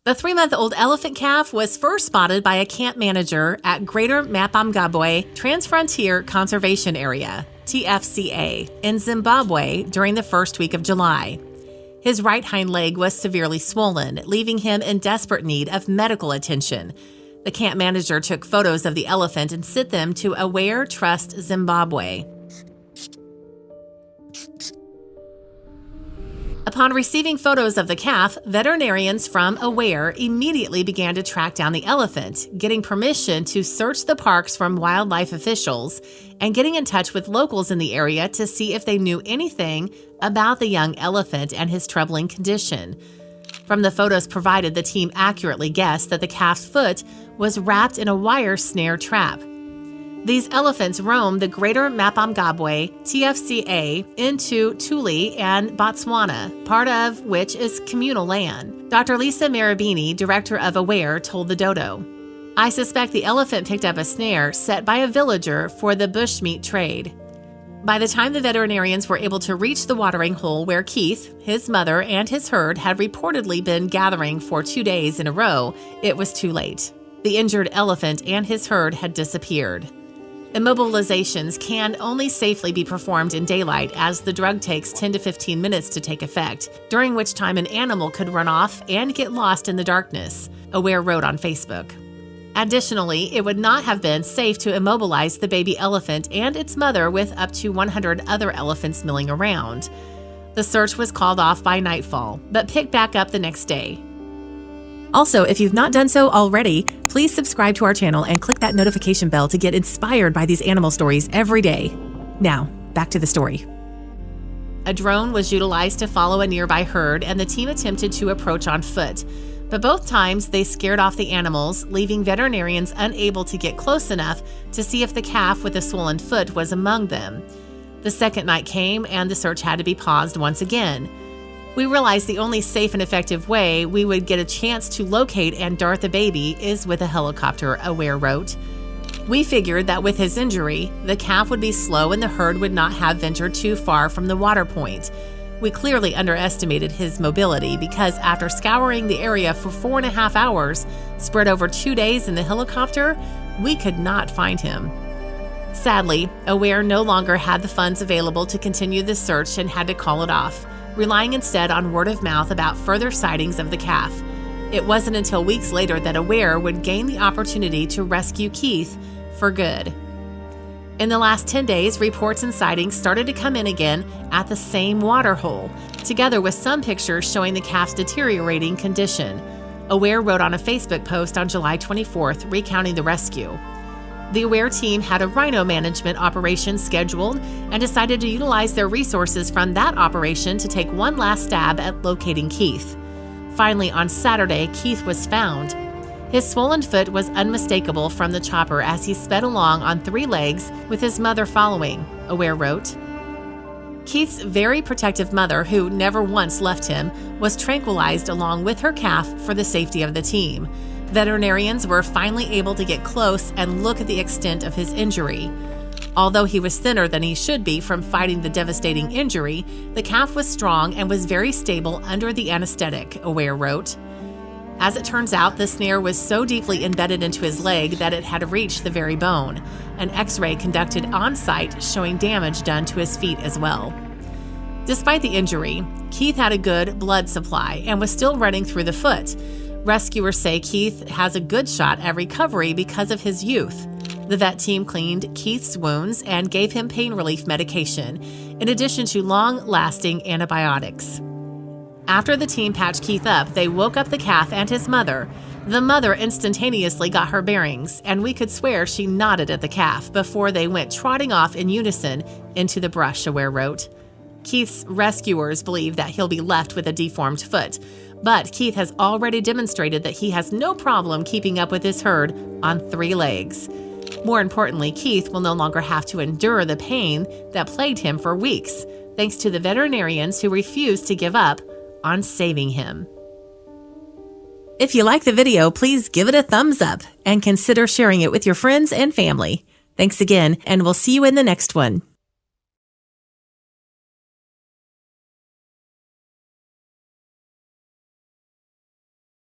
The 3-month-old elephant calf was first spotted by a camp manager at Greater Mapungubwe Transfrontier Conservation Area, TFCA, in Zimbabwe during the first week of July. His right hind leg was severely swollen, leaving him in desperate need of medical attention. The camp manager took photos of the elephant and sent them to AWARE Trust Zimbabwe. Upon receiving photos of the calf, veterinarians from AWARE immediately began to track down the elephant, getting permission to search the parks from wildlife officials and getting in touch with locals in the area to see if they knew anything about the young elephant and his troubling condition. From the photos provided, the team accurately guessed that the calf's foot was wrapped in a wire snare trap. These elephants roam the Greater Mapungubwe TFCA into Tuli and Botswana, part of which is communal land. Dr. Lisa Marabini, director of AWARE, told the Dodo, "I suspect the elephant picked up a snare set by a villager for the bushmeat trade." By the time the veterinarians were able to reach the watering hole where Keith, his mother, and his herd had reportedly been gathering for 2 days in a row, it was too late. The injured elephant and his herd had disappeared. Immobilizations can only safely be performed in daylight, as the drug takes 10 to 15 minutes to take effect, during which time an animal could run off and get lost in the darkness, AWARE wrote on Facebook. Additionally, it would not have been safe to immobilize the baby elephant and its mother with up to 100 other elephants milling around. The search was called off by nightfall, but picked back up the next day. Also, if you've not done so already, please subscribe to our channel and click that notification bell to get inspired by these animal stories every day. Now, back to the story. A drone was utilized to follow a nearby herd, and the team attempted to approach on foot. But both times, they scared off the animals, leaving veterinarians unable to get close enough to see if the calf with a swollen foot was among them. The second night came, and the search had to be paused once again. We realized the only safe and effective way we would get a chance to locate and dart the baby is with a helicopter, AWARE wrote. We figured that with his injury, the calf would be slow and the herd would not have ventured too far from the water point. We clearly underestimated his mobility because after scouring the area for 4.5 hours, spread over 2 days in the helicopter, we could not find him. Sadly, AWARE no longer had the funds available to continue the search and had to call it off, relying instead on word of mouth about further sightings of the calf. It wasn't until weeks later that AWARE would gain the opportunity to rescue Keith for good. In the last 10 days, reports and sightings started to come in again at the same water hole, together with some pictures showing the calf's deteriorating condition. AWARE wrote on a Facebook post on July 24th, recounting the rescue. The AWARE team had a rhino management operation scheduled and decided to utilize their resources from that operation to take one last stab at locating Keith. Finally, on Saturday, Keith was found. His swollen foot was unmistakable from the chopper as he sped along on 3 legs with his mother following, AWARE wrote. Keith's very protective mother, who never once left him, was tranquilized along with her calf for the safety of the team. Veterinarians were finally able to get close and look at the extent of his injury. Although he was thinner than he should be from fighting the devastating injury, the calf was strong and was very stable under the anesthetic, AWARE wrote. As it turns out, the snare was so deeply embedded into his leg that it had reached the very bone. An X-ray conducted on-site showing damage done to his feet as well. Despite the injury, Keith had a good blood supply and was still running through the foot. Rescuers say Keith has a good shot at recovery because of his youth. The vet team cleaned Keith's wounds and gave him pain relief medication, in addition to long-lasting antibiotics. After the team patched Keith up, they woke up the calf and his mother. The mother instantaneously got her bearings, and we could swear she nodded at the calf before they went trotting off in unison into the brush, AWARE wrote. Keith's rescuers believe that he'll be left with a deformed foot, but Keith has already demonstrated that he has no problem keeping up with his herd on 3 legs. More importantly, Keith will no longer have to endure the pain that plagued him for weeks, thanks to the veterinarians who refused to give up on saving him. If you like the video, please give it a thumbs up and consider sharing it with your friends and family. Thanks again, and we'll see you in the next one.